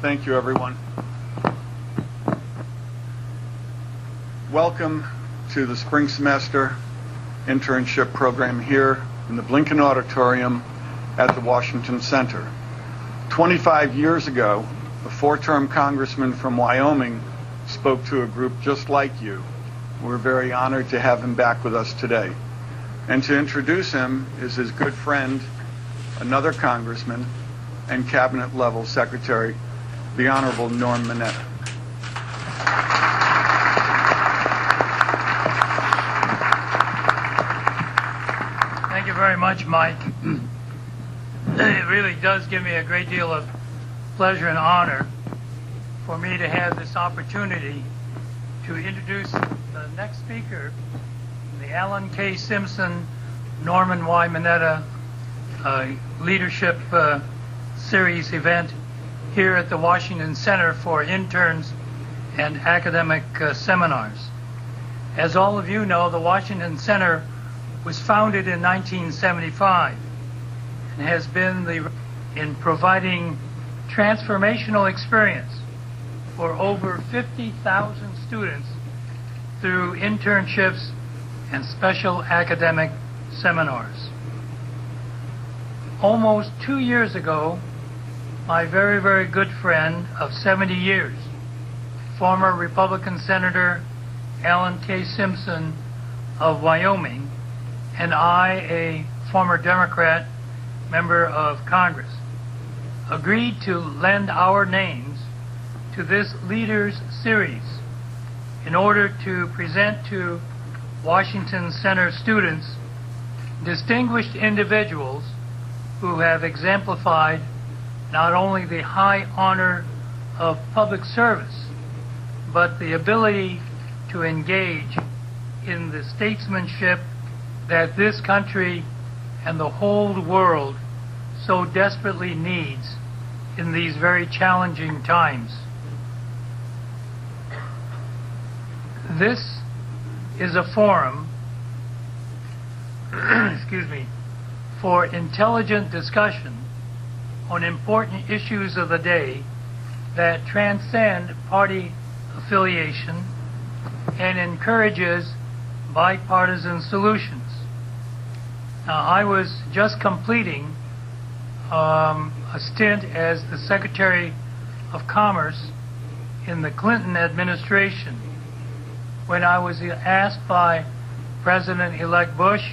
Thank you, everyone. Welcome to the spring semester internship program here in the Blinken Auditorium at the Washington Center. 25 years ago, a four-term congressman from Wyoming spoke to a group just like you. We're very honored to have him back with us today. And to introduce him is his good friend, another congressman and cabinet-level secretary, the Honorable Norm Mineta. Thank you very much, Mike. It really does give me a great deal of pleasure and honor for me to have this opportunity to introduce the next speaker, the Alan K. Simpson, Norman Y. Mineta Leadership Series event here at the Washington Center for Interns and Academic Seminars. As all of you know, the Washington Center was founded in 1975 and has been in providing transformational experience for over 50,000 students through internships and special academic seminars. Almost 2 years ago, my very, very good friend of 70 years, former Republican Senator Alan K. Simpson of Wyoming, and I, a former Democrat member of Congress, agreed to lend our names to this Leaders Series in order to present to Washington Center students distinguished individuals who have exemplified not only the high honor of public service, but the ability to engage in the statesmanship that this country and the whole world so desperately needs in these very challenging times. This is a forum for intelligent discussion on important issues of the day that transcend party affiliation and encourages bipartisan solutions. Now, I was just completing a stint as the Secretary of Commerce in the Clinton administration when I was asked by President-elect Bush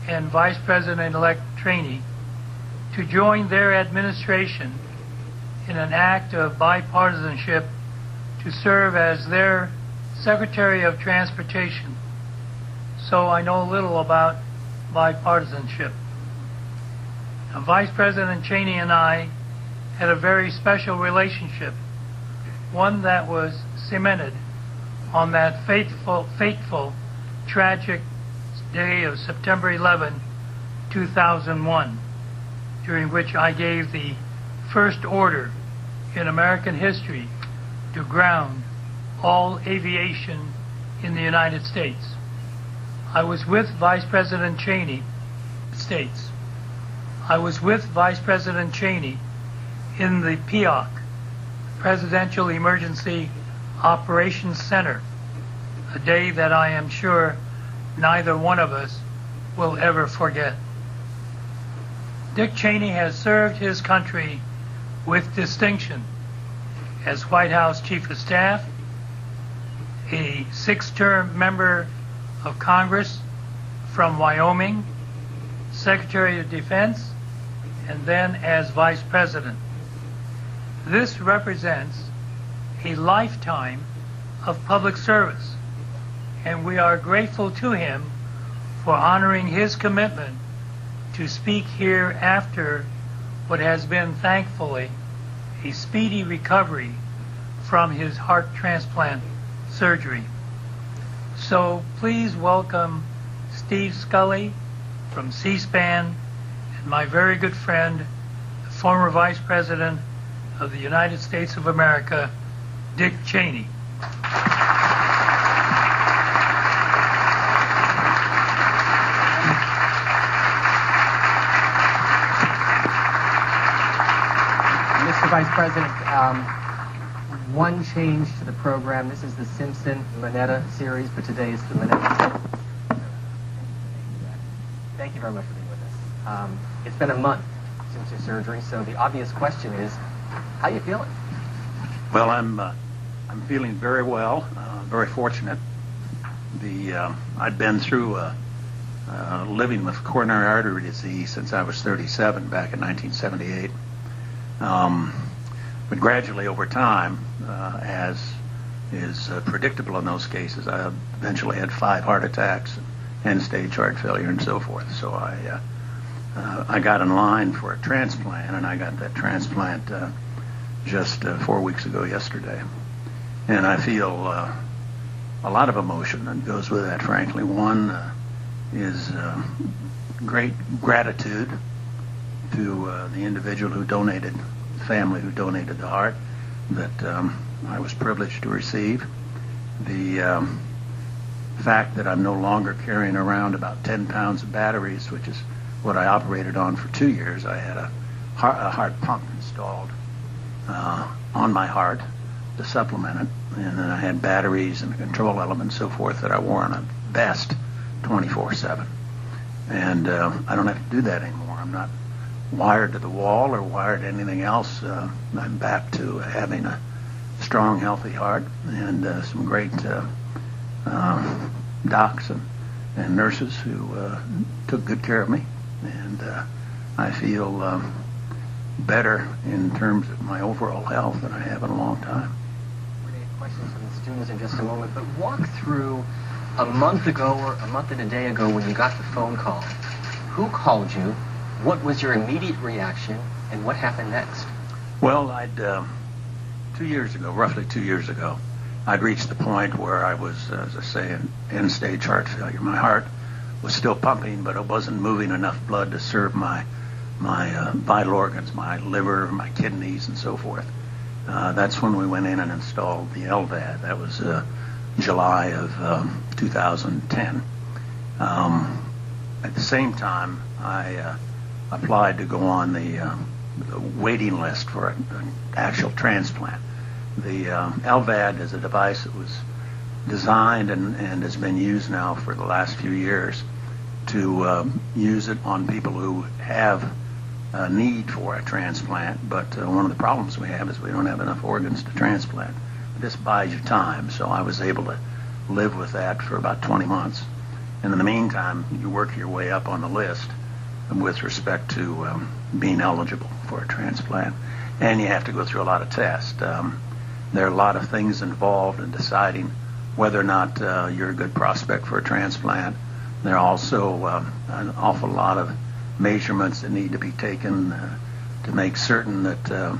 and Vice President-elect Cheney to join their administration in an act of bipartisanship to serve as their Secretary of Transportation. So I know a little about bipartisanship. Now, Vice President Cheney and I had a very special relationship, one that was cemented on that fateful, tragic day of September 11, 2001, during which I gave the first order in American history to ground all aviation in the United States. I was with Vice President Cheney in the PEOC, Presidential Emergency Operations Center, a day that I am sure neither one of us will ever forget. Dick Cheney has served his country with distinction as White House Chief of Staff, a 6-term member of Congress from Wyoming, Secretary of Defense, and then as Vice President. This represents a lifetime of public service, and we are grateful to him for honoring his commitment to speak here after what has been, thankfully, a speedy recovery from his heart transplant surgery. So please welcome Steve Scully from C-SPAN and my very good friend, the former Vice President of the United States of America, Dick Cheney. Mr. Vice President, one change to the program. This is the Simpson-Mineta series, but today it's the Mineta. Thank you very much for being with us. It's been a month since your surgery, so the obvious question is, how are you feeling? Well, I'm feeling very well, very fortunate. I'd been through living with coronary artery disease since I was 37 back in 1978. But gradually over time, as is predictable in those cases, I eventually had 5 heart attacks, end-stage heart failure, and so forth. So I got in line for a transplant, and I got that transplant just 4 weeks ago yesterday. And I feel a lot of emotion that goes with that, frankly. One is great gratitude to the individual who donated, the family who donated the heart that I was privileged to receive. The fact that I'm no longer carrying around about 10 pounds of batteries, which is what I operated on for 2 years. I had a heart pump installed on my heart to supplement it, and then I had batteries and a control element and so forth that I wore on a vest 24/7. And I don't have to do that anymore. I'm not wired to the wall or wired to anything else. I'm back to having a strong, healthy heart, and some great docs and nurses who took good care of me. And I feel better in terms of my overall health than I have in a long time. We're going to get questions from the students in just a moment, but walk through a month ago or a month and a day ago when you got the phone call. Who called you? What was your immediate reaction, and what happened next? Well, I'd 2 years ago, roughly 2 years ago, I'd reached the point where I was, as I say, in end-stage heart failure. My heart was still pumping, but it wasn't moving enough blood to serve my vital organs, my liver, my kidneys, and so forth. That's when we went in and installed the LVAD. That was July of 2010. At the same time, I applied to go on the waiting list for an actual transplant. The LVAD is a device that was designed and has been used now for the last few years to use it on people who have a need for a transplant, but one of the problems we have is we don't have enough organs to transplant. This buys you time, so I was able to live with that for about 20 months. And in the meantime, you work your way up on the list with respect to being eligible for a transplant. And you have to go through a lot of tests. There are a lot of things involved in deciding whether or not you're a good prospect for a transplant. There are also an awful lot of measurements that need to be taken to make certain that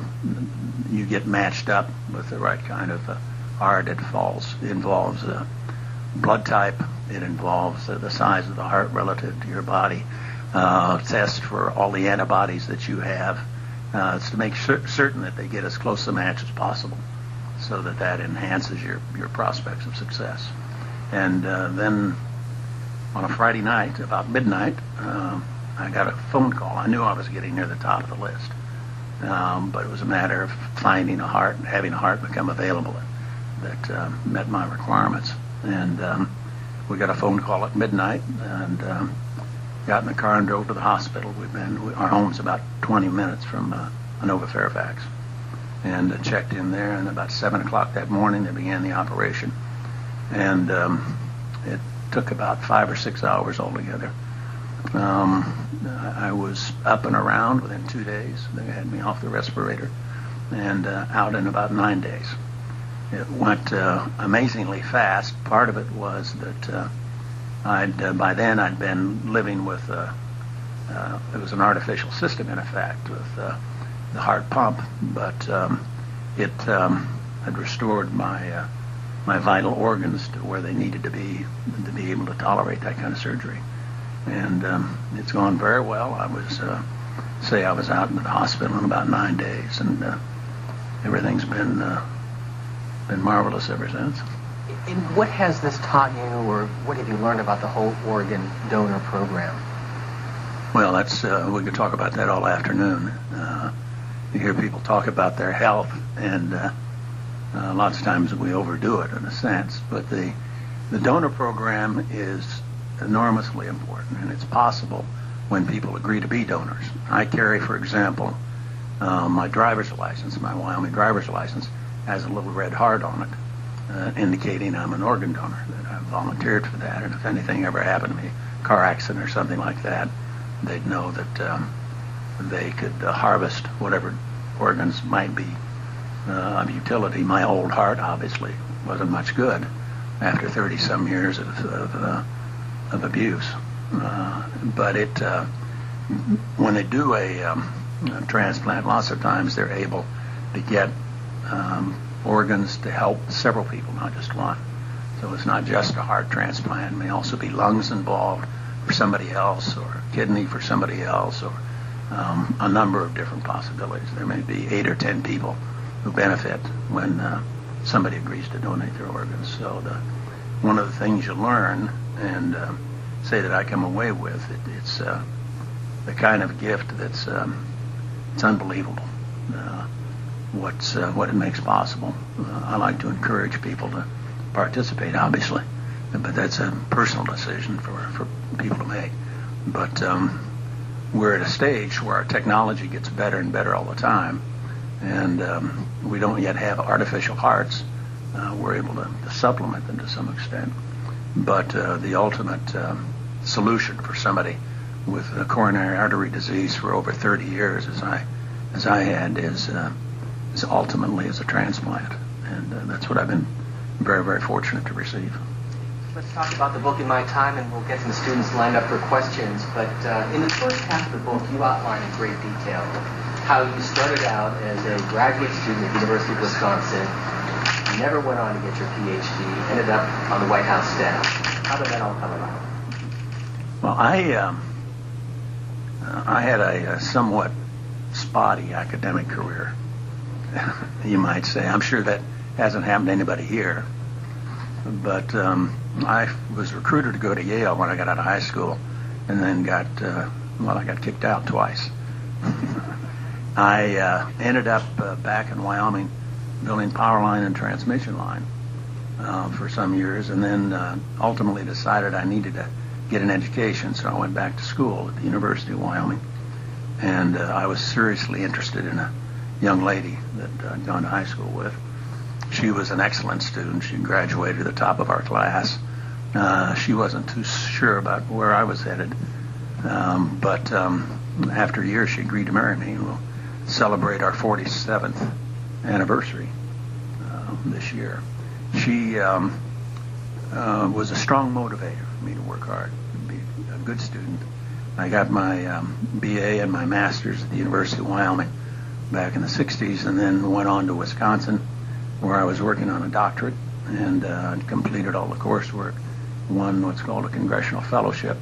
you get matched up with the right kind of heart. It involves blood type. It involves the size of the heart relative to your body. Tests for all the antibodies that you have. It's to make certain that they get as close a match as possible, so that enhances your prospects of success. And then on a Friday night, about midnight, I got a phone call. I knew I was getting near the top of the list, but it was a matter of finding a heart and having a heart become available that met my requirements. And we got a phone call at midnight, and got in the car and drove to the hospital. Our home's about 20 minutes from Inova Fairfax, and checked in there. And about 7 o'clock that morning, they began the operation, and it took about 5 or 6 hours altogether. I was up and around within 2 days. They had me off the respirator and out in about 9 days. It went amazingly fast. Part of it was that by then I'd been living with it was an artificial system in effect with the heart pump, but it had restored my vital organs to where they needed to be able to tolerate that kind of surgery. And it's gone very well. I was out in the hospital in about 9 days, and everything's been marvelous ever since. And what has this taught you, or what have you learned about the whole organ donor program? Well, we could talk about that all afternoon. you hear people talk about their health, and lots of times we overdo it in a sense. But the donor program is enormously important, and it's possible when people agree to be donors. I carry, for example, my driver's license, my Wyoming driver's license, has a little red heart on it, indicating I'm an organ donor, that I've volunteered for that, and if anything ever happened to me, car accident or something like that, they'd know that they could harvest whatever organs might be of utility. My old heart obviously wasn't much good after 30-some years of abuse. But when they do a transplant, lots of times they're able to get organs to help several people, not just one. So it's not just a heart transplant. It may also be lungs involved for somebody else, or a kidney for somebody else, or a number of different possibilities. There may be 8 or 10 people who benefit when somebody agrees to donate their organs. So one of the things you learn and say that I come away with, it's the kind of gift that's it's unbelievable. What it makes possible. I like to encourage people to participate, obviously, but that's a personal decision for people to make. But we're at a stage where our technology gets better and better all the time, and we don't yet have artificial hearts. We're able to supplement them to some extent, but the ultimate solution for somebody with a coronary artery disease for over 30 years, as I had, is ultimately as a transplant, and that's what I've been very, very fortunate to receive. Let's talk about the book In My Time, and we'll get some students lined up for questions. But in the first half of the book, you outline in great detail how you started out as a graduate student at the University of Wisconsin, never went on to get your PhD, ended up on the White House staff. How did that all come about? Well, I had a somewhat spotty academic career, you might say. I'm sure that hasn't happened to anybody here. But I was recruited to go to Yale when I got out of high school, and then I got kicked out twice. I ended up back in Wyoming building power line and transmission line for some years, and then ultimately decided I needed to get an education, so I went back to school at the University of Wyoming. And I was seriously interested in a young lady that I'd gone to high school with. She was an excellent student. She graduated at the top of our class. She wasn't too sure about where I was headed. But after a year, she agreed to marry me, and we'll celebrate our 47th anniversary this year. She was a strong motivator for me to work hard, to be a good student. I got my BA and my master's at the University of Wyoming back in the 60s, and then went on to Wisconsin, where I was working on a doctorate, and completed all the coursework, won what's called a congressional fellowship.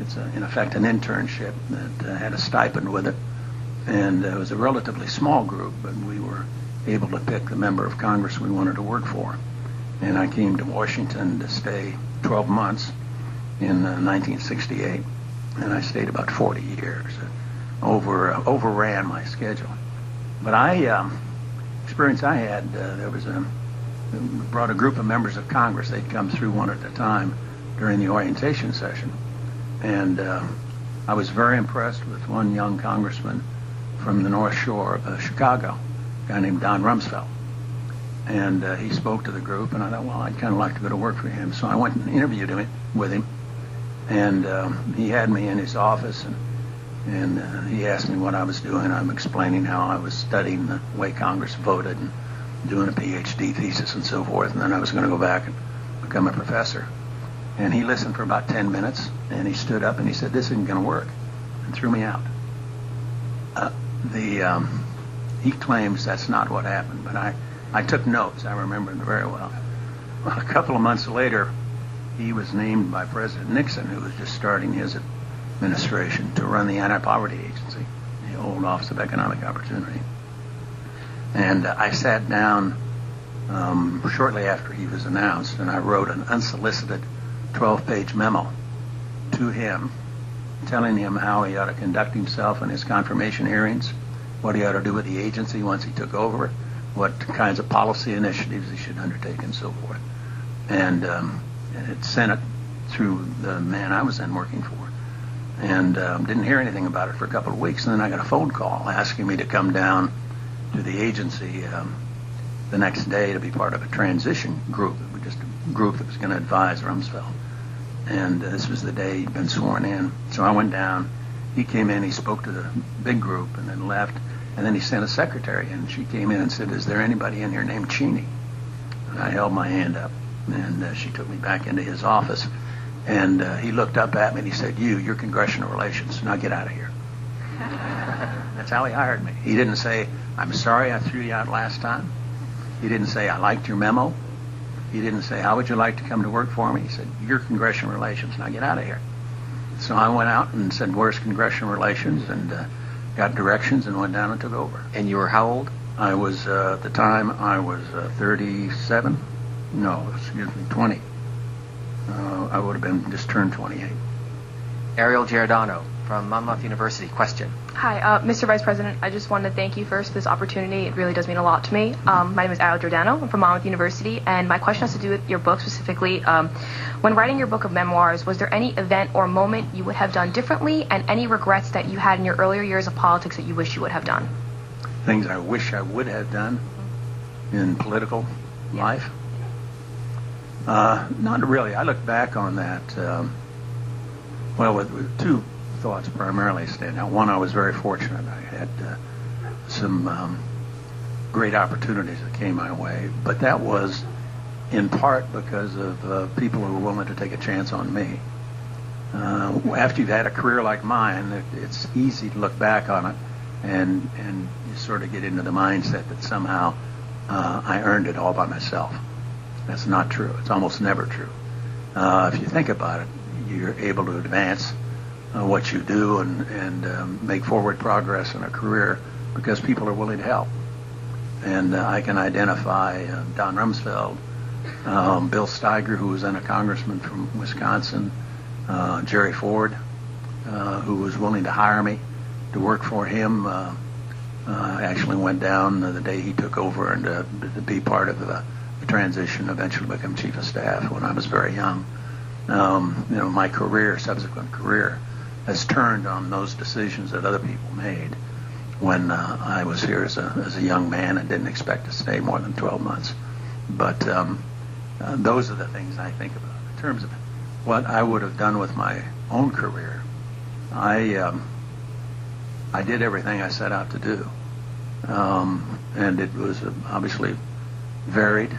It's in effect an internship that had a stipend with it, and it was a relatively small group, but we were able to pick the member of Congress we wanted to work for. And I came to Washington to stay 12 months in 1968, and I stayed about 40 years. Overran my schedule. But experience I had, brought a group of members of Congress. They'd come through one at a time during the orientation session. And I was very impressed with one young congressman from the North Shore of Chicago, a guy named Don Rumsfeld. And he spoke to the group, and I thought, well, I'd kind of like to go to work for him. So I went and interviewed him with him, and he had me in his office, and he asked me what I was doing. I'm explaining how I was studying the way Congress voted and doing a PhD thesis and so forth, and then I was going to go back and become a professor. And he listened for about 10 minutes, and he stood up and he said, "This isn't going to work," and threw me out. He claims that's not what happened, but I took notes. I remember it very well. Well, a couple of months later, he was named by President Nixon, who was just starting his administration, to run the Anti-Poverty Agency, the old Office of Economic Opportunity. And I sat down shortly after he was announced, and I wrote an unsolicited 12-page memo to him, telling him how he ought to conduct himself in his confirmation hearings, what he ought to do with the agency once he took over, what kinds of policy initiatives he should undertake, and so forth. And it sent it through the man I was then working for. And didn't hear anything about it for a couple of weeks. And then I got a phone call asking me to come down to the agency the next day to be part of a transition group, just a group that was going to advise Rumsfeld. And this was the day he'd been sworn in. So I went down. He came in, he spoke to the big group, and then left. And then he sent a secretary, and she came in and said, "Is there anybody in here named Cheney?" And I held my hand up, and she took me back into his office. And he looked up at me and he said, "You're congressional relations. Now get out of here." That's how he hired me. He didn't say, "I'm sorry I threw you out last time." He didn't say, "I liked your memo." He didn't say, "How would you like to come to work for me?" He said, "You're congressional relations. Now get out of here." So I went out and said, "Where's congressional relations?" and got directions and went down and took over. And you were how old? I was, at the time, I was 37. No, excuse me, 20. I would have been just turned 28. Ariel Giordano from Monmouth University. Question. Hi, Mr. Vice President. I just wanted to thank you first for this opportunity. It really does mean a lot to me. My name is Ariel Jordano. I'm from Monmouth University, and my question has to do with your book specifically. When writing your book of memoirs, was there any event or moment you would have done differently, and any regrets that you had in your earlier years of politics that you wish you would have done? Things I wish I would have done in political life? Not really. I look back on that, with two thoughts primarily stand out. One, I was very fortunate. I had some great opportunities that came my way, but that was in part because of people who were willing to take a chance on me. After you've had a career like mine, it's easy to look back on it and you sort of get into the mindset that somehow I earned it all by myself. That's not true. It's almost never true. If you think about it, you're able to advance what you do and make forward progress in a career because people are willing to help. And I can identify Don Rumsfeld, Bill Steiger, who was then a congressman from Wisconsin, Jerry Ford, who was willing to hire me to work for him. I actually went down the day he took over and to be part of the transition, eventually become chief of staff when I was very young. My subsequent career, has turned on those decisions that other people made when I was here as a young man and didn't expect to stay more than 12 months. But those are the things I think about. In terms of what I would have done with my own career, I did everything I set out to do. And it was obviously varied.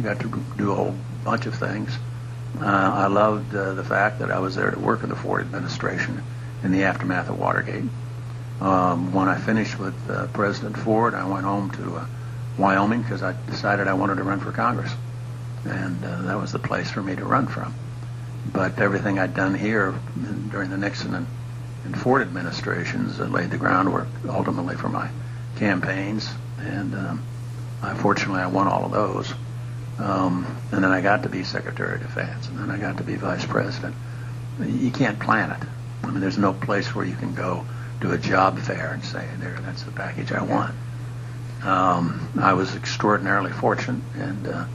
Got to do a whole bunch of things. I loved the fact that I was there to work in the Ford administration in the aftermath of Watergate. When I finished with President Ford, I went home to Wyoming because I decided I wanted to run for Congress. And that was the place for me to run from. But everything I'd done here during the Nixon and Ford administrations laid the groundwork ultimately for my campaigns. And fortunately, I won all of those. And then I got to be Secretary of Defense, and then I got to be Vice President. You can't plan it. I mean, there's no place where you can go do a job fair and say, "There, that's the package I want." I was extraordinarily fortunate, and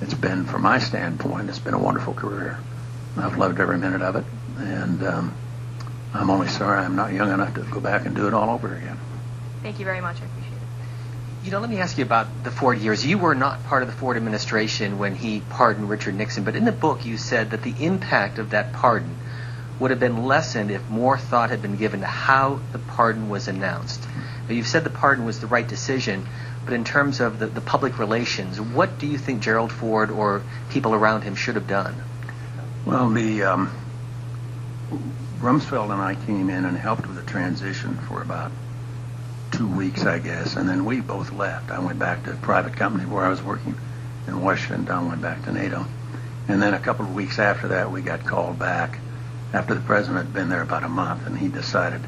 it's been, from my standpoint, it's been a wonderful career. I've loved every minute of it, and I'm only sorry I'm not young enough to go back and do it all over again. Thank you very much. I appreciate it. Let me ask you about the Ford years. You were not part of the Ford administration when he pardoned Richard Nixon, but in the book you said that the impact of that pardon would have been lessened if more thought had been given to how the pardon was announced. Now, you've said the pardon was the right decision, but in terms of the public relations, what do you think Gerald Ford or people around him should have done? Well, Rumsfeld and I came in and helped with the transition for about 2 weeks, I guess, and then we both left. I went back to a private company where I was working in Washington. Don went back to NATO. And then a couple of weeks after that, we got called back after the president had been there about a month, and he decided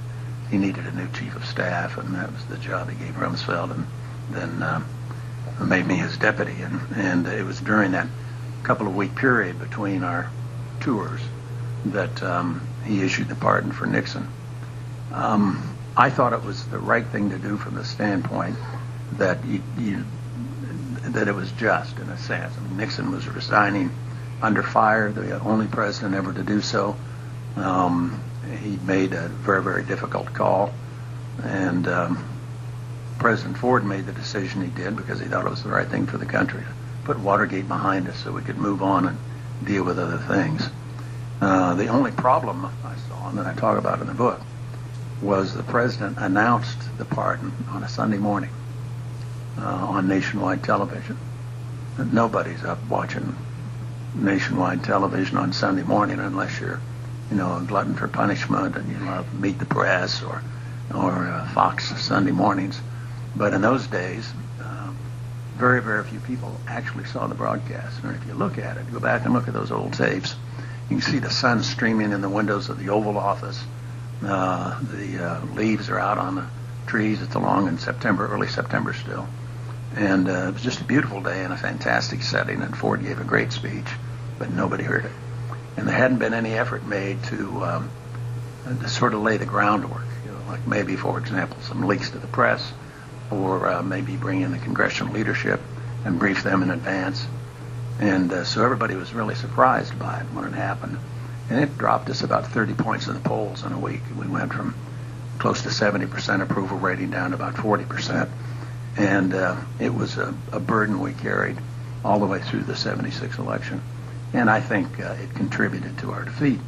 he needed a new chief of staff, and that was the job he gave Rumsfeld, and then made me his deputy. And it was during that couple of week period between our tours that he issued the pardon for Nixon. I thought it was the right thing to do from the standpoint that that it was just, in a sense. I mean, Nixon was resigning under fire, the only president ever to do so. He made a very, very difficult call, and President Ford made the decision he did because he thought it was the right thing for the country to put Watergate behind us so we could move on and deal with other things. The only problem I saw, and that I talk about in the book, was the president announced the pardon on a Sunday morning on nationwide television. Nobody's up watching nationwide television on Sunday morning unless you're, a glutton for punishment and you love Meet the Press or Fox Sunday mornings. But in those days, very, very few people actually saw the broadcast. And if you look at it, go back and look at those old tapes, you can see the sun streaming in the windows of the Oval Office. The leaves are out on the trees. It's along in September, early September still. And it was just a beautiful day in a fantastic setting, and Ford gave a great speech, but nobody heard it. And there hadn't been any effort made to sort of lay the groundwork, like maybe, for example, some leaks to the press, or maybe bring in the congressional leadership and brief them in advance. And so everybody was really surprised by it when it happened. And it dropped us about 30 points in the polls in a week. We went from close to 70% approval rating down to about 40%. And it was a burden we carried all the way through the 76 election. And I think it contributed to our defeat.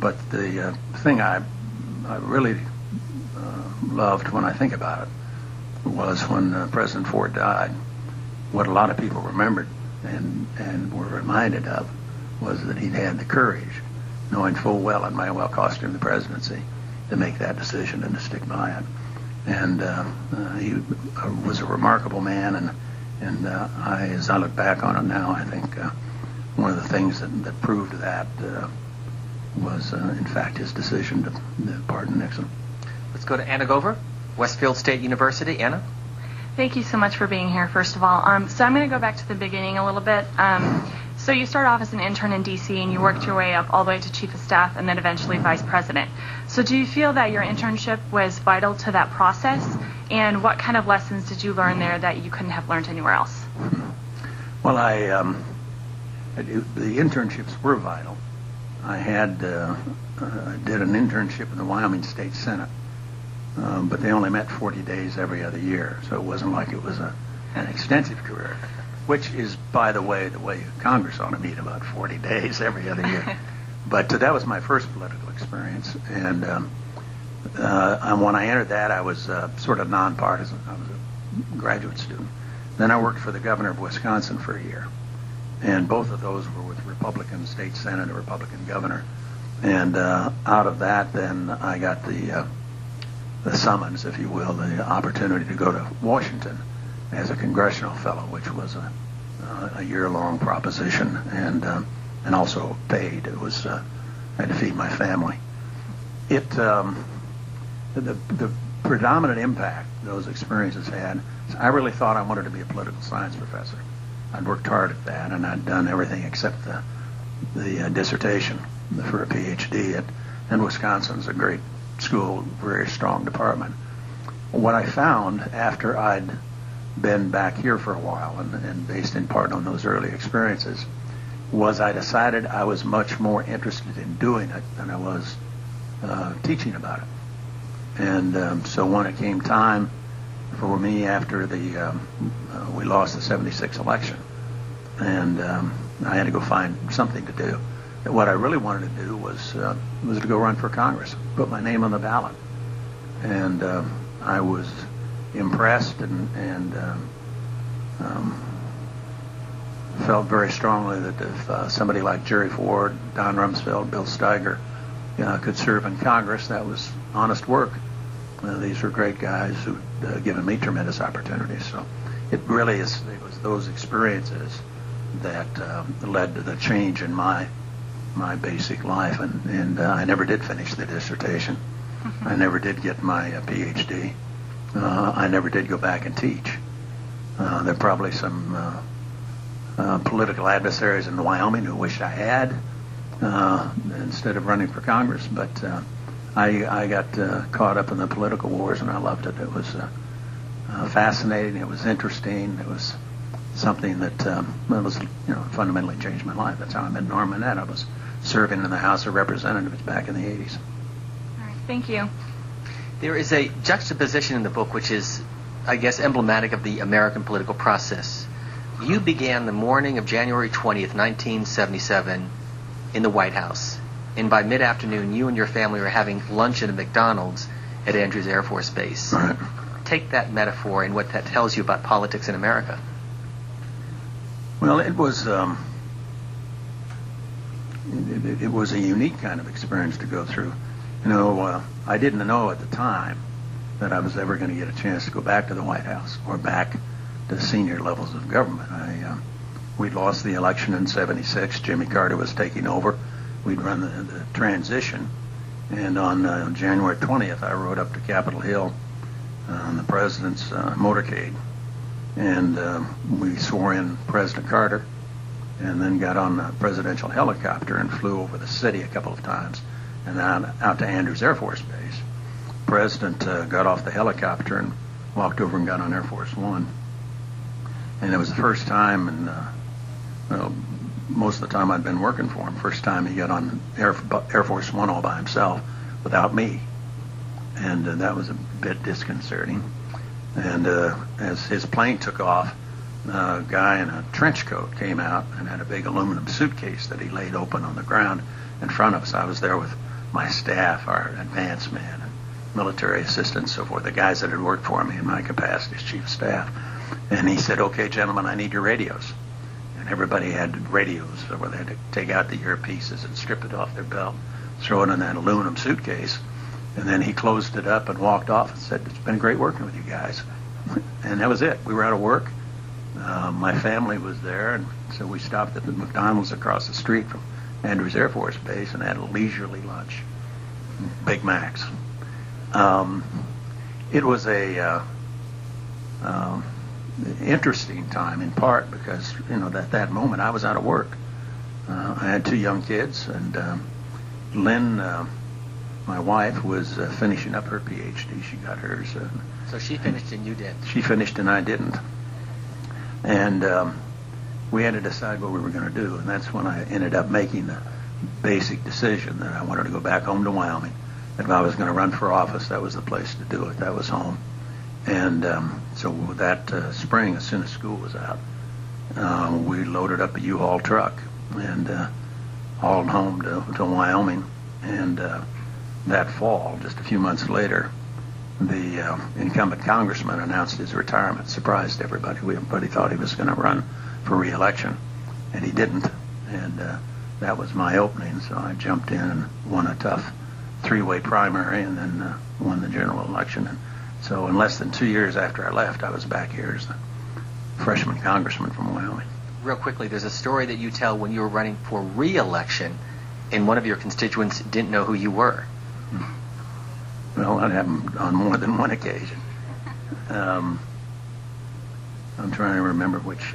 But the thing I really loved when I think about it was when President Ford died, what a lot of people remembered and were reminded of was that he'd had the courage, knowing full well it might well cost him the presidency, to make that decision and to stick by it. And he was a remarkable man, and as I look back on it now, I think one of the things that proved that was, in fact, his decision to pardon Nixon. Let's go to Anna Gover, Westfield State University. Anna? Thank you so much for being here, first of all. So I'm going to go back to the beginning a little bit. So you started off as an intern in D.C. and you worked your way up all the way to chief of staff and then eventually vice president. So do you feel that your internship was vital to that process? And what kind of lessons did you learn there that you couldn't have learned anywhere else? Well, the internships were vital. I did an internship in the Wyoming State Senate, but they only met 40 days every other year, so it wasn't like it was an extensive career, which is, by the way Congress ought to meet about 40 days every other year. But that was my first political experience, and when I entered that, I was sort of nonpartisan. I was a graduate student. Then I worked for the governor of Wisconsin for a year, and both of those were with Republican state senate, a Republican governor. And out of that, then I got the summons, if you will, the opportunity to go to Washington as a congressional fellow, which was a year-long proposition, and also paid. It was I had to feed my family. The predominant impact those experiences had, I really thought I wanted to be a political science professor. I'd worked hard at that, and I'd done everything except the dissertation for a PhD. And Wisconsin's a great school, very strong department. What I found after I'd been back here for a while and based in part on those early experiences was I decided I was much more interested in doing it than I was teaching about it. And so when it came time for me after we lost the 76 election, and I had to go find something to do. What I really wanted to do was to go run for Congress, put my name on the ballot. And I was impressed and felt very strongly that if somebody like Jerry Ford, Don Rumsfeld, Bill Steiger could serve in Congress, that was honest work. These were great guys who'd given me tremendous opportunities. So it was those experiences that led to the change in my basic life, and I never did finish the dissertation. I never did get my PhD. I never did go back and teach. There are probably some political adversaries in Wyoming who wished I had instead of running for Congress, but I got caught up in the political wars, and I loved it. It was fascinating. It was interesting. It was something that fundamentally changed my life. That's how I met Norm Mitt. I was serving in the House of Representatives back in the 80s. All right, thank you. There is a juxtaposition in the book which is, I guess, emblematic of the American political process. You began the morning of January 20th, 1977, in the White House. And by mid-afternoon, you and your family were having lunch at a McDonald's at Andrews Air Force Base. Right. Take that metaphor and what that tells you about politics in America. Well, it was it was a unique kind of experience to go through. I didn't know at the time that I was ever going to get a chance to go back to the White House or back to senior levels of government. We'd lost the election in '76. Jimmy Carter was taking over. We'd run the transition. And on January 20th, I rode up to Capitol Hill on the president's motorcade. And we swore in President Carter and then got on a presidential helicopter and flew over the city a couple of times and out to Andrews Air Force Base. The president got off the helicopter and walked over and got on Air Force One. And it was the first time, and most of the time I'd been working for him, first time he got on Air Force One all by himself without me. And that was a bit disconcerting. And as his plane took off, a guy in a trench coat came out and had a big aluminum suitcase that he laid open on the ground in front of us. I was there with my staff, our advance man, and military assistants, so forth, the guys that had worked for me in my capacity as chief of staff. And he said, "Okay, gentlemen, I need your radios." And everybody had radios, where they had to take out the earpieces and strip it off their belt, throw it in that aluminum suitcase. And then he closed it up and walked off and said, "It's been great working with you guys." And that was it. We were out of work. My family was there, and so we stopped at the McDonald's across the street from Andrews Air Force Base and had a leisurely lunch, Big Macs. It was a interesting time, in part because at that moment I was out of work. I had 2 young kids, and Lynn, my wife, was finishing up her PhD. She got hers. So she finished and you didn't? She finished and I didn't. And we had to decide what we were going to do, and that's when I ended up making the basic decision that I wanted to go back home to Wyoming. If I was going to run for office, that was the place to do it. That was home. And so that spring, as soon as school was out, we loaded up a U-Haul truck and hauled home to Wyoming. And that fall, just a few months later, the incumbent congressman announced his retirement. Surprised everybody. Everybody thought he was going to run for re-election, and he didn't. And that was my opening, so I jumped in and won a tough 3-way primary and then won the general election. And so in less than 2 years after I left, I was back here as the freshman congressman from Wyoming. Real quickly, there's a story that you tell when you were running for re-election and one of your constituents didn't know who you were. Well, that happened on more than one occasion. I'm trying to remember which.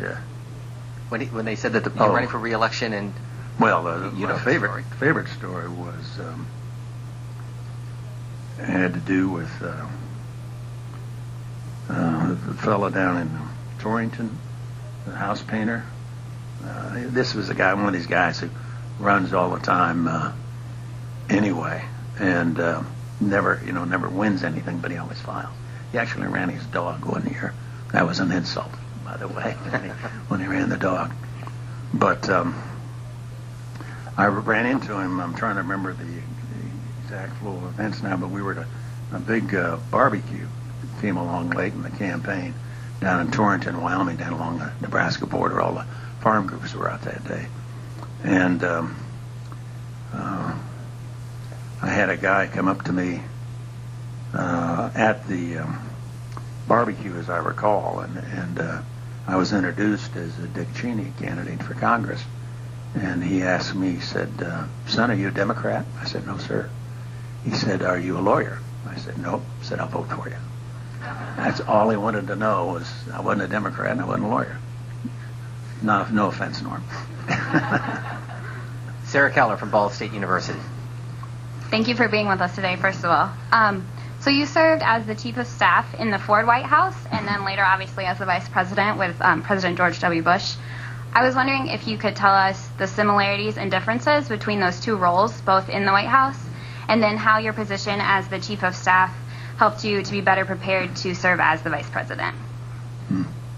When they said that you were running for re-election and. Well, my favorite story was had to do with the fellow down in Torrington, the house painter. This was a guy, one of these guys who runs all the time anyway, and never wins anything, but he always files. He actually ran his dog one year. That was an insult, by the way, when he ran the dog. But I ran into him. I'm trying to remember the exact flow of events now, but we were at a big barbecue. Came along late in the campaign down in Torrington, Wyoming, down along the Nebraska border. All the farm groups were out that day. And I had a guy come up to me at the barbecue, as I recall, and I was introduced as a Dick Cheney candidate for Congress. And he asked me, he said, "Son, are you a Democrat?" I said, "No, sir." He said, "Are you a lawyer?" I said, "Nope." He said, "I'll vote for you." That's all he wanted to know, was I wasn't a Democrat and I wasn't a lawyer. No offense, Norm. Sarah Keller from Ball State University. Thank you for being with us today, first of all. So you served as the Chief of Staff in the Ford White House, and then later, obviously, as the Vice President with President George W. Bush. I was wondering if you could tell us the similarities and differences between those two roles, both in the White House, and then how your position as the Chief of Staff helped you to be better prepared to serve as the Vice President.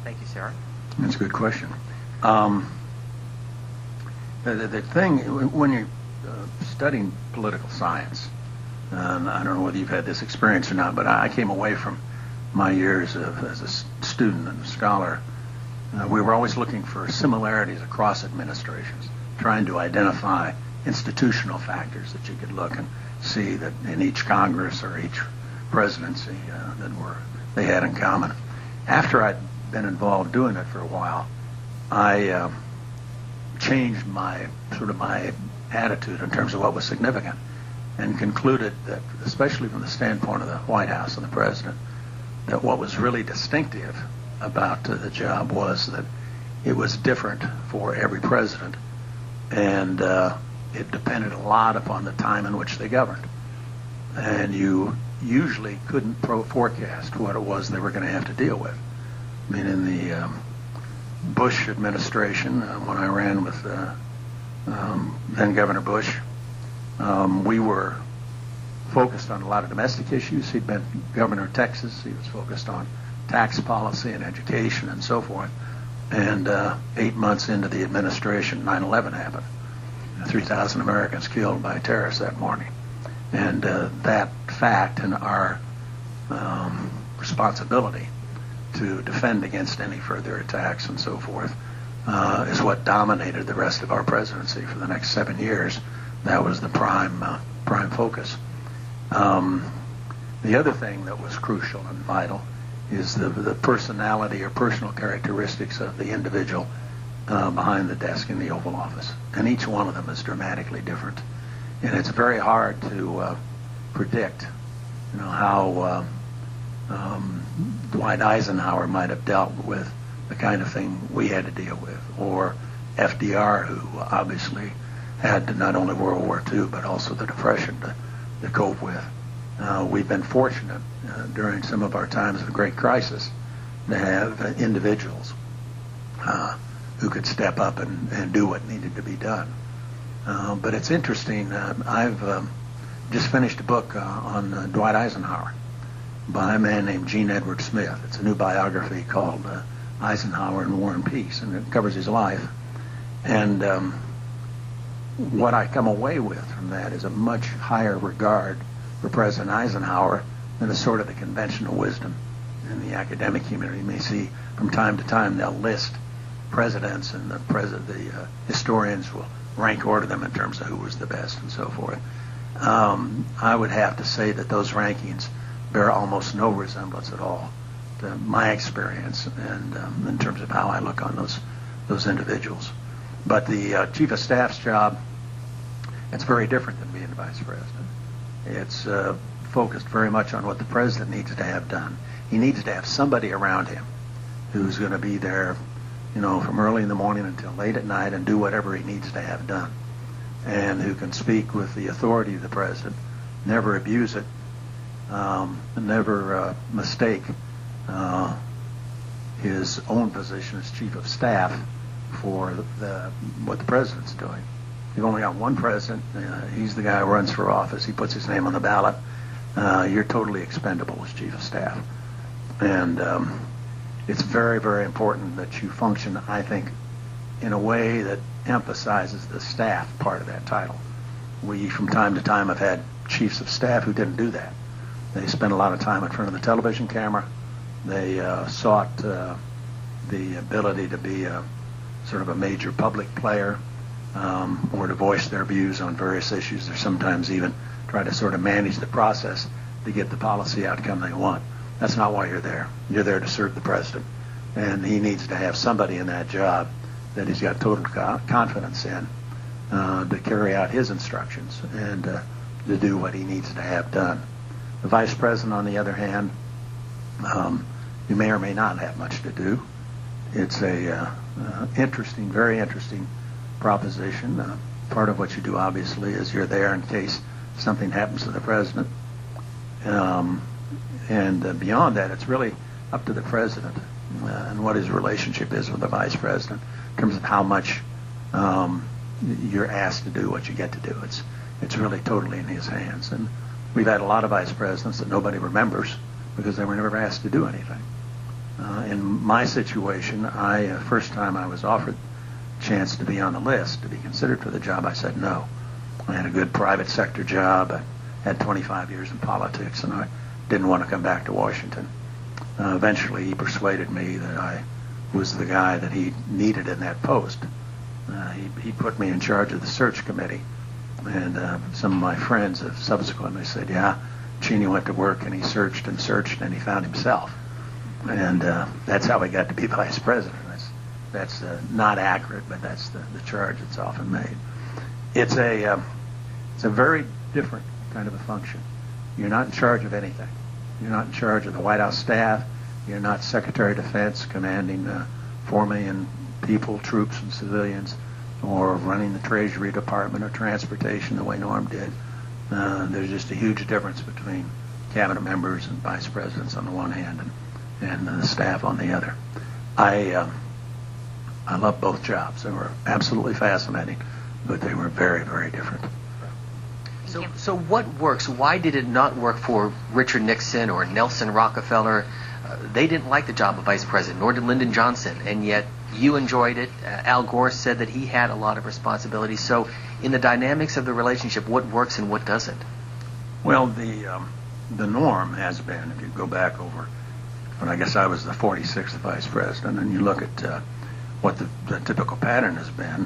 Thank you, Sarah. That's a good question. The thing, when you're studying political science, and I don't know whether you've had this experience or not, but I came away from my years as a student and a scholar. We were always looking for similarities across administrations, trying to identify institutional factors that you could look and see that in each Congress or each presidency they had in common. After I'd been involved doing it for a while, I changed my attitude in terms of what was significant, and concluded that, especially from the standpoint of the White House and the President, that what was really distinctive about the job was that it was different for every president, and it depended a lot upon the time in which they governed. And you usually couldn't forecast what it was they were going to have to deal with. I mean, in the Bush administration, when I ran with then Governor Bush, we were focused on a lot of domestic issues. He'd been governor of Texas. He was focused on tax policy and education and so forth. And 8 months into the administration, 9/11 happened. 3,000 Americans killed by terrorists that morning. And that fact and our responsibility to defend against any further attacks and so forth is what dominated the rest of our presidency for the next 7 years. That was the prime focus. The other thing that was crucial and vital is the personality or personal characteristics of the individual behind the desk in the Oval Office. And each one of them is dramatically different. And it's very hard to predict, how Dwight Eisenhower might have dealt with the kind of thing we had to deal with, or FDR, who obviously had not only World War II, but also the Depression to cope with. We've been fortunate during some of our times of great crisis to have individuals who could step up and do what needed to be done. But it's interesting. I've just finished a book on Dwight Eisenhower by a man named Gene Edward Smith. It's a new biography called Eisenhower in War and Peace, and it covers his life. And what I come away with from that is a much higher regard for President Eisenhower than a sort of the conventional wisdom in the academic community. You may see from time to time they'll list presidents, and the historians will rank order them in terms of who was the best and so forth. I would have to say that those rankings bear almost no resemblance at all to my experience and in terms of how I look on those individuals. But the Chief of Staff's job, it's very different than being the Vice President. It's focused very much on what the President needs to have done. He needs to have somebody around him who's going to be there, from early in the morning until late at night and do whatever he needs to have done, and who can speak with the authority of the President, never abuse it, never mistake his own position as Chief of Staff for what the President's doing. You've only got one President. He's the guy who runs for office. He puts his name on the ballot. You're totally expendable as Chief of Staff. And it's very, very important that you function, I think, in a way that emphasizes the staff part of that title. We, from time to time, have had chiefs of staff who didn't do that. They spent a lot of time in front of the television camera. They sought the ability to be sort of a major public player, or to voice their views on various issues, or sometimes even try to sort of manage the process to get the policy outcome they want. That's not why you're there. You're there to serve the President. And he needs to have somebody in that job that he's got total confidence in to carry out his instructions and to do what he needs to have done. The Vice President, on the other hand, you may or may not have much to do. It's a interesting, very interesting proposition. Part of what you do, obviously, is you're there in case something happens to the president. And beyond that, it's really up to the president and what his relationship is with the vice president in terms of how much you're asked to do what you get to do. It's really totally in his hands. And we've had a lot of vice presidents that nobody remembers because they were never asked to do anything. In my situation, first time I was offered a chance to be on the list, to be considered for the job, I said no. I had a good private sector job. I had 25 years in politics, and I didn't want to come back to Washington. Eventually, he persuaded me that I was the guy that he needed in that post. He put me in charge of the search committee, and some of my friends have subsequently said, yeah, Cheney went to work and he searched and searched and he found himself. And that's how he got to be vice president. That's not accurate, but that's the charge that's often made. It's a very different kind of a function. You're not in charge of anything. You're not in charge of the White House staff. You're not Secretary of Defense commanding 4 million people, troops and civilians, or running the Treasury Department or transportation the way Norm did. There's just a huge difference between cabinet members and vice presidents on the one hand and the staff on the other. I love both jobs. They were absolutely fascinating, but they were very, very different. So what works? Why did it not work for Richard Nixon or Nelson Rockefeller? They didn't like the job of vice president, nor did Lyndon Johnson, and yet you enjoyed it. Al Gore said that he had a lot of responsibility. So in the dynamics of the relationship, what works and what doesn't? Well, the norm has been, if you go back over, when I guess I was the 46th vice president, and you look at what the typical pattern has been,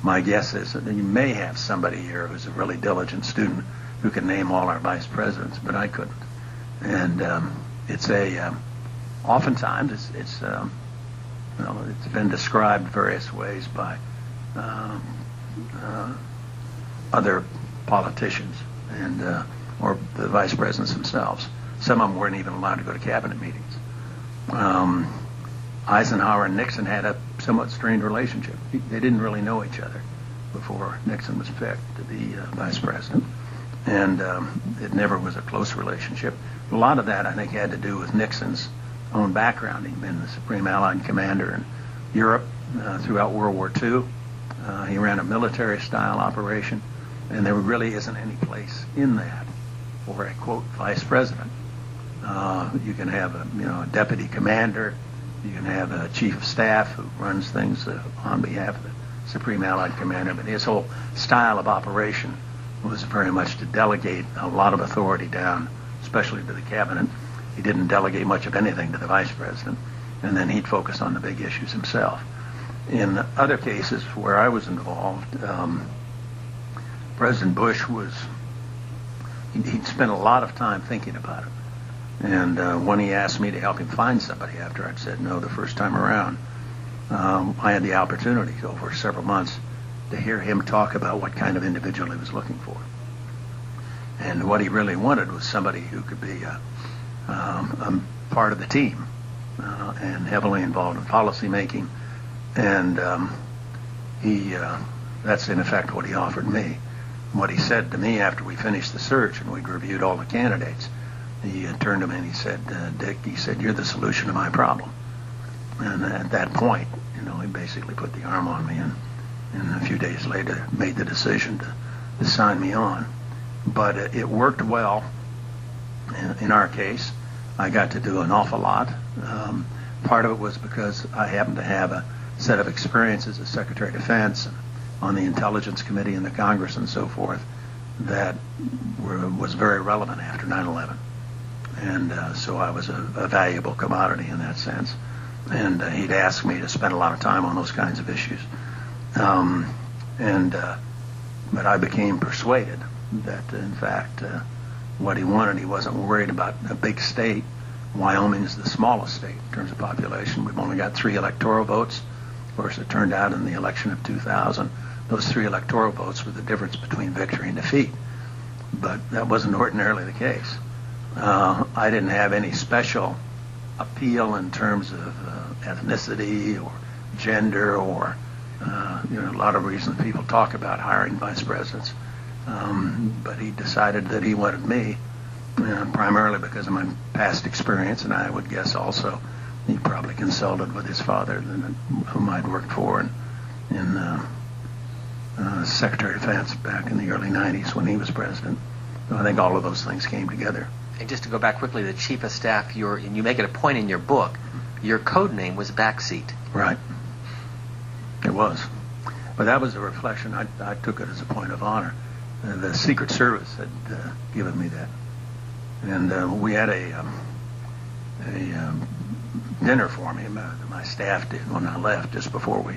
my guess is that you may have somebody here who's a really diligent student who can name all our vice presidents, but I couldn't. And oftentimes it's been described various ways by other politicians and or the vice presidents themselves. Some of them weren't even allowed to go to cabinet meetings. Eisenhower and Nixon had a somewhat strained relationship. They didn't really know each other before Nixon was picked to be vice president, and it never was a close relationship. A lot of that, I think, had to do with Nixon's own background. He'd been the Supreme Allied Commander in Europe throughout World War II. He ran a military-style operation, and there really isn't any place in that for a, quote, vice president. You can have a deputy commander. You can have a chief of staff who runs things on behalf of the Supreme Allied Commander, but his whole style of operation was very much to delegate a lot of authority down, especially to the cabinet. He didn't delegate much of anything to the vice president, and then he'd focus on the big issues himself. In other cases where I was involved, President Bush he'd spent a lot of time thinking about it. And when he asked me to help him find somebody after I'd said no the first time around, I had the opportunity over several months to hear him talk about what kind of individual he was looking for. And what he really wanted was somebody who could be a part of the team and heavily involved in policy making. And that's in effect what he offered me. What he said to me after we finished the search and we'd reviewed all the candidates, he turned to me and he said, Dick, he said, you're the solution to my problem. And at that point, he basically put the arm on me and a few days later made the decision to sign me on. But it worked well in our case. I got to do an awful lot. Part of it was because I happened to have a set of experiences as Secretary of Defense and on the Intelligence Committee in the Congress and so forth that was very relevant after 9/11. And so I was a valuable commodity in that sense. And he'd asked me to spend a lot of time on those kinds of issues. But I became persuaded that, in fact, what he wanted, he wasn't worried about a big state. Wyoming is the smallest state in terms of population. We've only got 3 electoral votes. Of course, it turned out in the election of 2000, those 3 electoral votes were the difference between victory and defeat. But that wasn't ordinarily the case. I didn't have any special appeal in terms of ethnicity or gender or a lot of reasons people talk about hiring vice presidents. But he decided that he wanted me, primarily because of my past experience, and I would guess also he probably consulted with his father, whom I'd worked for in Secretary of Defense back in the early 90s when he was president. So I think all of those things came together. And just to go back quickly, the Chief of Staff, and you make it a point in your book, your code name was Backseat. Right. It was. But that was a reflection. I took it as a point of honor. The Secret Service had given me that. And we had a dinner for me. My staff did when I left, just before we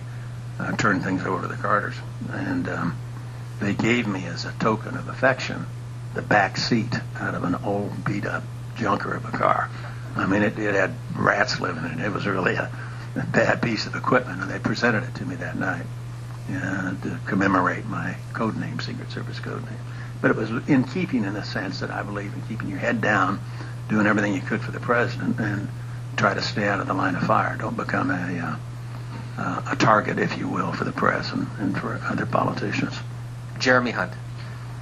turned things over to the Carters. And they gave me, as a token of affection, the back seat out of an old beat-up junker of a car. I mean, it had rats living in it. It was really a bad piece of equipment, and they presented it to me that night to commemorate my code name, Secret Service code name. But it was in keeping, in the sense that I believe in keeping your head down, doing everything you could for the president, and try to stay out of the line of fire. Don't become a target, if you will, for the press and for other politicians. Jeremy Hunt.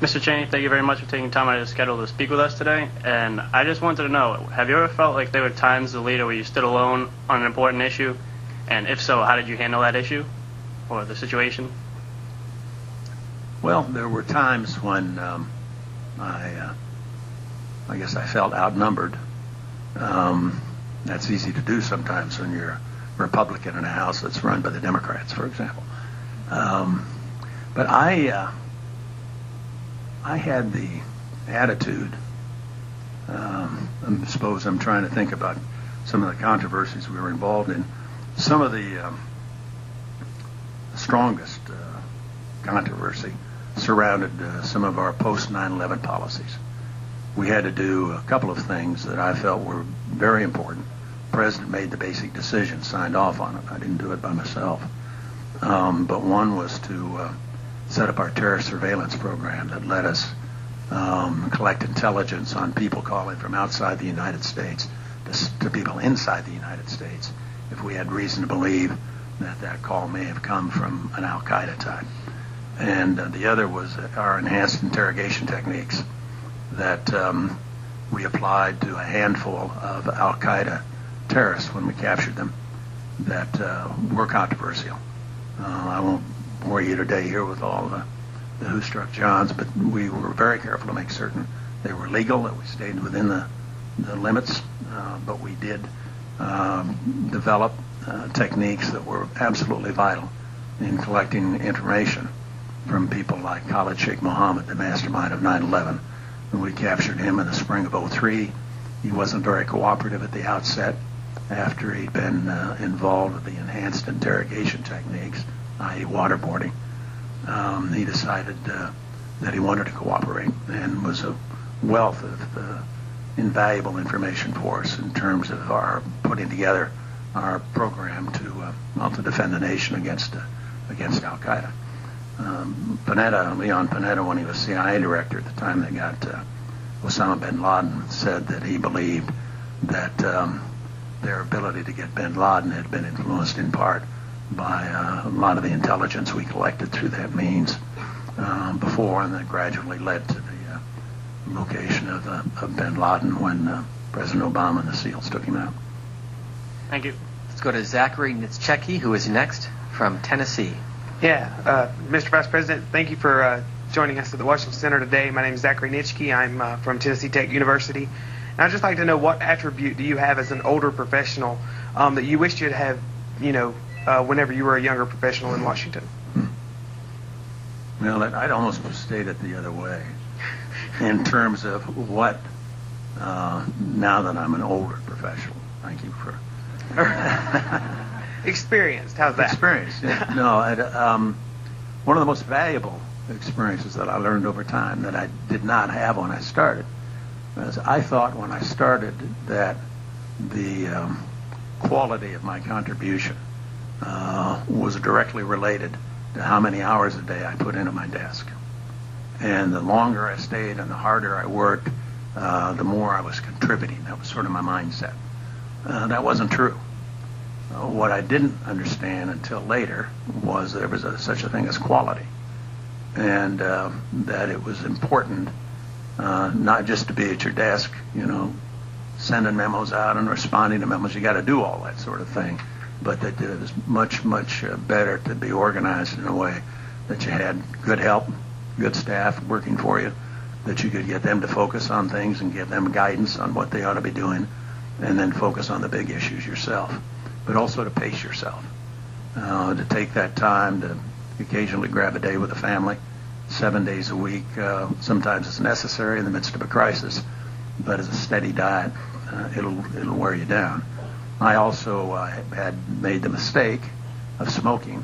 Mr. Cheney, thank you very much for taking time out of your schedule to speak with us today. And I just wanted to know, have you ever felt like there were times as a leader where you stood alone on an important issue? And if so, how did you handle that issue or the situation? Well, there were times when I guess I felt outnumbered. That's easy to do sometimes when you're a Republican in a House that's run by the Democrats, for example. But I had the attitude, I suppose I'm trying to think about some of the controversies we were involved in. Some of the strongest controversy surrounded some of our post 9/11 policies. We had to do a couple of things that I felt were very important. The president made the basic decision, signed off on it. I didn't do it by myself. But one was to set up our terrorist surveillance program that let us collect intelligence on people calling from outside the United States to people inside the United States, if we had reason to believe that that call may have come from an al-Qaeda type. And the other was our enhanced interrogation techniques that we applied to a handful of al-Qaeda terrorists when we captured them that were controversial. I won't bore you today here with all the Who Struck Johns, but we were very careful to make certain they were legal, that we stayed within the limits, but we did develop techniques that were absolutely vital in collecting information from people like Khalid Sheikh Mohammed, the mastermind of 9/11. And we captured him in the spring of '03. He wasn't very cooperative at the outset. After he'd been involved with the enhanced interrogation techniques, i.e. waterboarding, he decided that he wanted to cooperate, and was a wealth of invaluable information for us in terms of our putting together our program to defend the nation against al-Qaeda. Leon Panetta, when he was CIA director at the time they got Osama bin Laden, said that he believed that their ability to get bin Laden had been influenced in part by a lot of the intelligence we collected through that means before, and that gradually led to the location of bin Laden when President Obama and the SEALs took him out. Thank you. Let's go to Zachary Nitschke, who is next from Tennessee. Yeah, Mr. Vice President, thank you for joining us at the Washington Center today. My name is Zachary Nitschke. I'm from Tennessee Tech University. And I'd just like to know, what attribute do you have as an older professional that you wished you'd have, whenever you were a younger professional in Washington? Well, I'd almost state it the other way in terms of what, now that I'm an older professional. Thank you for... Experienced. How's that? Experienced. Yeah. No, one of the most valuable experiences that I learned over time that I did not have when I started was I thought when I started that the quality of my contribution was directly related to how many hours a day I put into my desk. And the longer I stayed and the harder I worked, the more I was contributing. That was sort of my mindset. That wasn't true. What I didn't understand until later was there was such a thing as quality. and that it was important not just to be at your desk, sending memos out and responding to memos. You got to do all that sort of thing, but that it was much, much better to be organized in a way that you had good help, good staff working for you, that you could get them to focus on things and give them guidance on what they ought to be doing, and then focus on the big issues yourself, but also to pace yourself, to take that time to occasionally grab a day with the family, 7 days a week. Sometimes it's necessary in the midst of a crisis, but as a steady diet, it'll wear you down. I also had made the mistake of smoking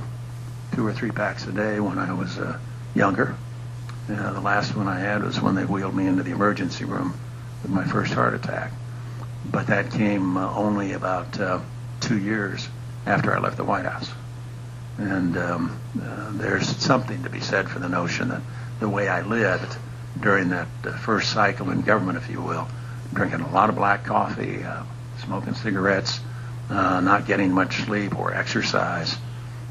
2 or 3 packs a day when I was younger. The last one I had was when they wheeled me into the emergency room with my first heart attack. But that came only about 2 years after I left the White House. And there's something to be said for the notion that the way I lived during that first cycle in government, if you will, drinking a lot of black coffee, smoking cigarettes, not getting much sleep or exercise,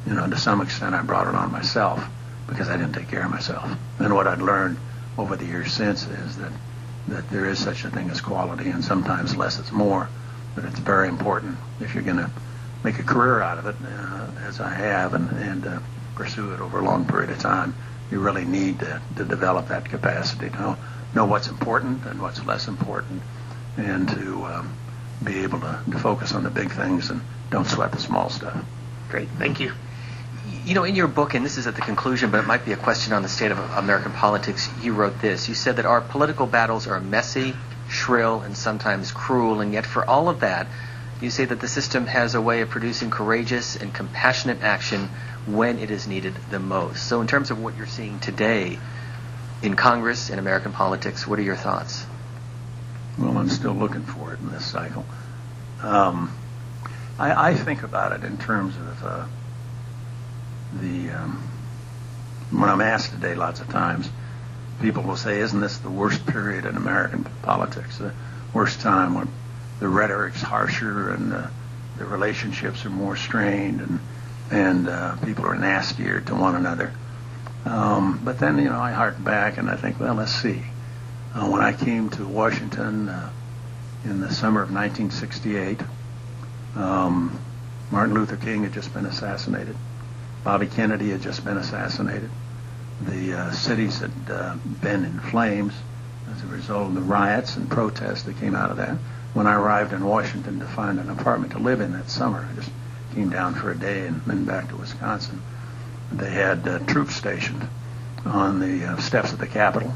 to some extent I brought it on myself because I didn't take care of myself. And what I'd learned over the years since is that there is such a thing as quality, and sometimes less is more, but it's very important if you're going to make a career out of it, as I have, and pursue it over a long period of time. You really need to develop that capacity to know what's important and what's less important, and to be able to focus on the big things and don't sweat the small stuff. Great, thank you. In your book, and this is at the conclusion, but it might be a question on the state of American politics, you wrote this. You said that our political battles are messy, shrill, and sometimes cruel, and yet for all of that, you say that the system has a way of producing courageous and compassionate action when it is needed the most. So in terms of what you're seeing today in Congress, in American politics, what are your thoughts? Well, I'm still looking for it in this cycle. I think about it in terms of when I'm asked today lots of times, people will say, isn't this the worst period in American politics, the worst time when the rhetoric's harsher and the relationships are more strained and people are nastier to one another. But then, I hark back and I think, well, let's see. When I came to Washington in the summer of 1968, Martin Luther King had just been assassinated. Bobby Kennedy had just been assassinated. The cities had been in flames as a result of the riots and protests that came out of that. When I arrived in Washington to find an apartment to live in that summer, I just came down for a day and then back to Wisconsin. They had troops stationed on the steps of the Capitol.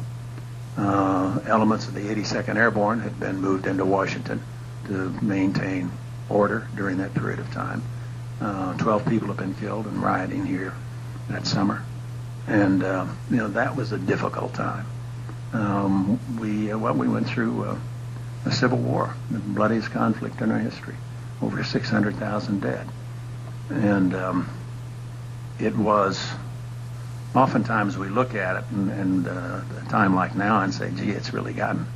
Elements of the 82nd Airborne had been moved into Washington to maintain order during that period of time. 12 people have been killed in rioting here that summer. And, that was a difficult time. We went through a civil war, the bloodiest conflict in our history, over 600,000 dead. And it was, oftentimes we look at it and a time like now and say, gee, it's really gotten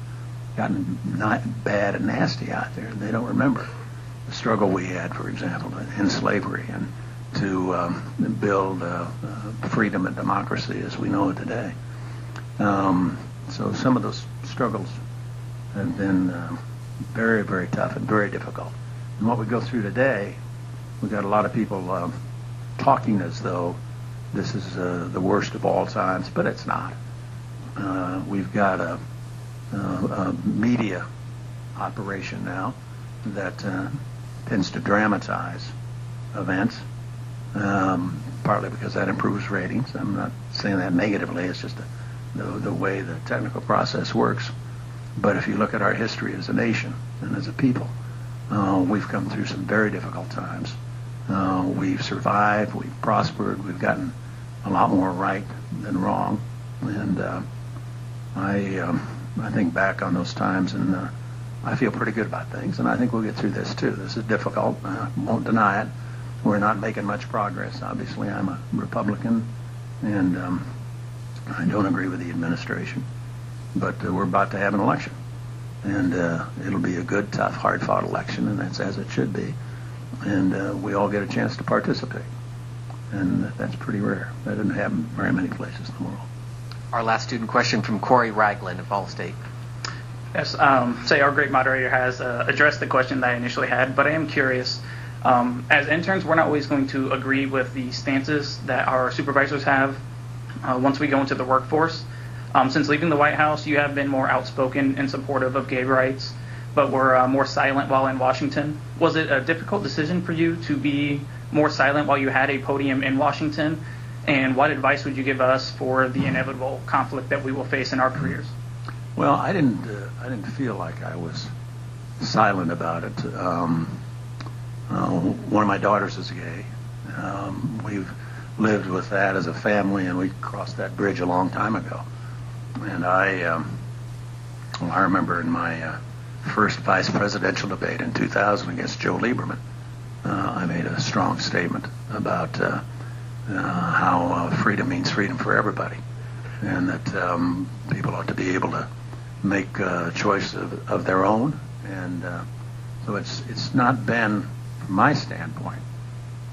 not bad and nasty out there. They don't remember the struggle we had, for example, in slavery and to build freedom and democracy as we know it today. So some of those struggles have been very, very tough and very difficult. And what we go through today, we've got a lot of people talking as though this is the worst of all times, but it's not. We've got a media operation now that tends to dramatize events, partly because that improves ratings. I'm not saying that negatively. It's just the way the technical process works. But if you look at our history as a nation and as a people, we've come through some very difficult times. We've survived, we've prospered, we've gotten a lot more right than wrong. And I think back on those times and I feel pretty good about things. And I think we'll get through this too. This is difficult. I won't deny it. We're not making much progress. Obviously, I'm a Republican and I don't agree with the administration. But we're about to have an election. And it'll be a good, tough, hard-fought election, and that's as it should be. And we all get a chance to participate. And that's pretty rare. That doesn't happen very many places in the world. Our last student question from Corey Ragland of Ball State. Yes, say our great moderator has addressed the question that I initially had, but I am curious. As interns, we're not always going to agree with the stances that our supervisors have once we go into the workforce. Since leaving the White House, you have been more outspoken and supportive of gay rights, but were more silent while in Washington. Was it a difficult decision for you to be more silent while you had a podium in Washington? And what advice would you give us for the inevitable conflict that we will face in our careers? Well, I didn't feel like I was silent about it. One of my daughters is gay. We've lived with that as a family, and we crossed that bridge a long time ago. And I remember in my first vice presidential debate in 2000 against Joe Lieberman, I made a strong statement about how freedom means freedom for everybody, and that people ought to be able to make a choice of their own. And so it's not been, from my standpoint,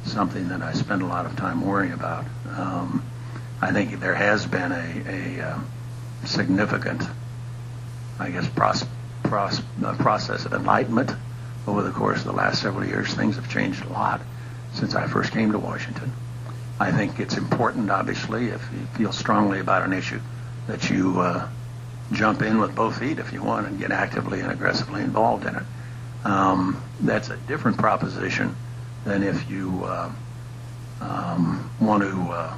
something that I spend a lot of time worrying about. I think there has been a significant, I guess, process of enlightenment over the course of the last several years. Things have changed a lot since I first came to Washington. I think it's important, obviously, if you feel strongly about an issue, that you jump in with both feet if you want and get actively and aggressively involved in it. That's a different proposition than if you want to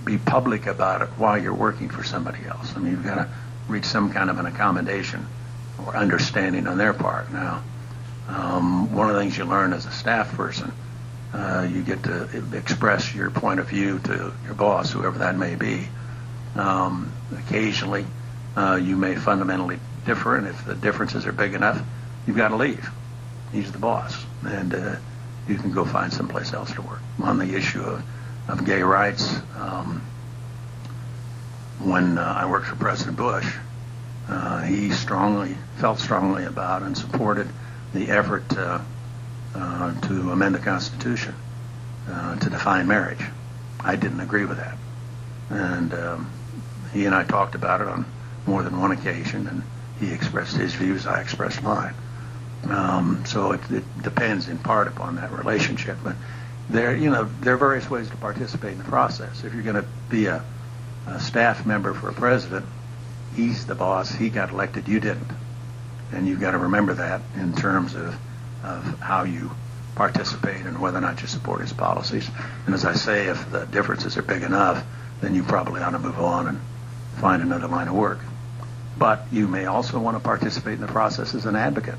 be public about it while you're working for somebody else. I mean, you've got to reach some kind of an accommodation or understanding on their part. Now, one of the things you learn as a staff person, you get to express your point of view to your boss, whoever that may be. Occasionally, you may fundamentally differ, and if the differences are big enough, you've got to leave. He's the boss, and you can go find someplace else to work. On the issue of gay rights, when I worked for President Bush, he felt strongly about and supported the effort to amend the Constitution to define marriage. I didn't agree with that, and he and I talked about it on more than one occasion, and he expressed his views, I expressed mine. So it depends in part upon that relationship, but there are various ways to participate in the process. If you're going to be a staff member for a president, he's the boss, he got elected, you didn't. And you've got to remember that in terms of how you participate and whether or not you support his policies. And as I say, if the differences are big enough, then you probably ought to move on and find another line of work. But you may also want to participate in the process as an advocate.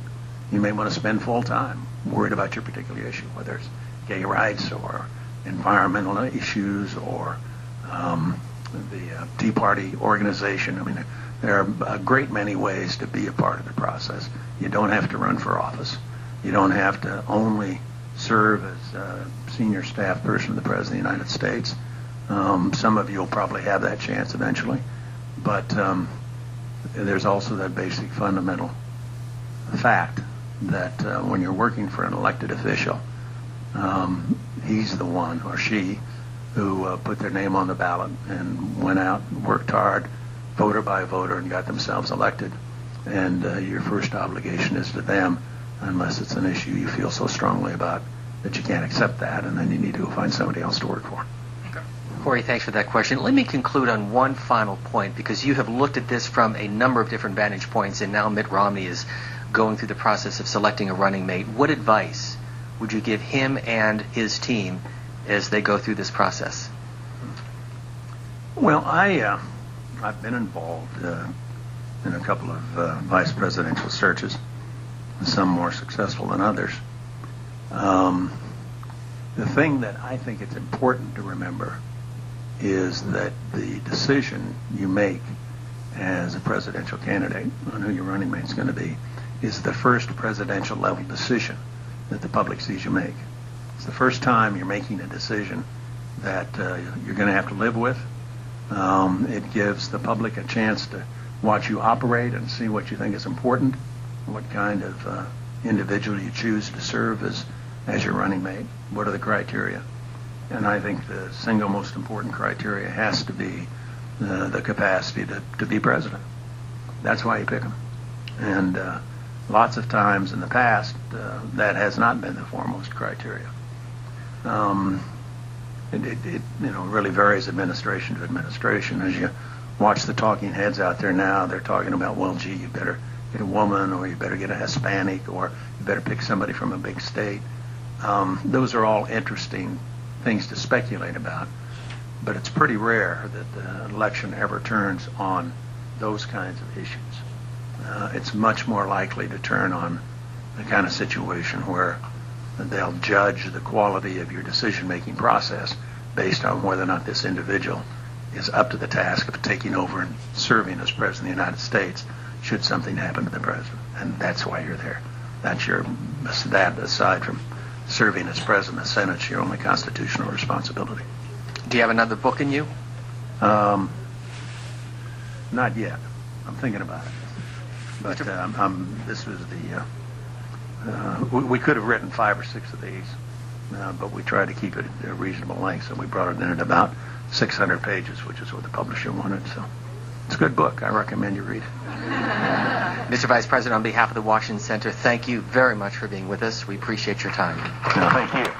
You may want to spend full time worried about your particular issue, whether it's gay rights or environmental issues or the Tea Party organization. I mean, there are a great many ways to be a part of the process. You don't have to run for office. You don't have to only serve as a senior staff person of the President of the United States. Some of you will probably have that chance eventually. But there's also that basic fundamental fact that when you're working for an elected official, he's the one or she who put their name on the ballot and went out and worked hard, voter by voter, and got themselves elected. And your first obligation is to them, unless it's an issue you feel so strongly about that you can't accept that, and then you need to go find somebody else to work for. Okay. Corey, thanks for that question. Let me conclude on one final point, because you have looked at this from a number of different vantage points, and now Mitt Romney is going through the process of selecting a running mate. What advice would you give him and his team as they go through this process? Well, I've been involved in a couple of vice presidential searches, some more successful than others. The thing that I think it's important to remember is that the decision you make as a presidential candidate on who your running mate is going to be is the first presidential level decision that the public sees you make. It's the first time you're making a decision that you're going to have to live with. It gives the public a chance to watch you operate and see what you think is important, what kind of individual you choose to serve as your running mate, what are the criteria. And I think the single most important criteria has to be the capacity to be president. That's why you pick them. And lots of times in the past, that has not been the foremost criteria. It really varies administration to administration. As you watch the talking heads out there now, they're talking about, well, gee, you better get a woman, or you better get a Hispanic, or you better pick somebody from a big state. Those are all interesting things to speculate about, but it's pretty rare that the election ever turns on those kinds of issues. It's much more likely to turn on the kind of situation where they'll judge the quality of your decision-making process based on whether or not this individual is up to the task of taking over and serving as President of the United States should something happen to the President. And that's why you're there. That, aside from serving as President of the Senate, is your only constitutional responsibility. Do you have another book in you? Not yet. I'm thinking about it. But this was we could have written 5 or 6 of these, but we tried to keep it at a reasonable length, so we brought it in at about 600 pages, which is what the publisher wanted. So it's a good book. I recommend you read it. Mr. Vice President, on behalf of the Washington Center, thank you very much for being with us. We appreciate your time. No, thank you.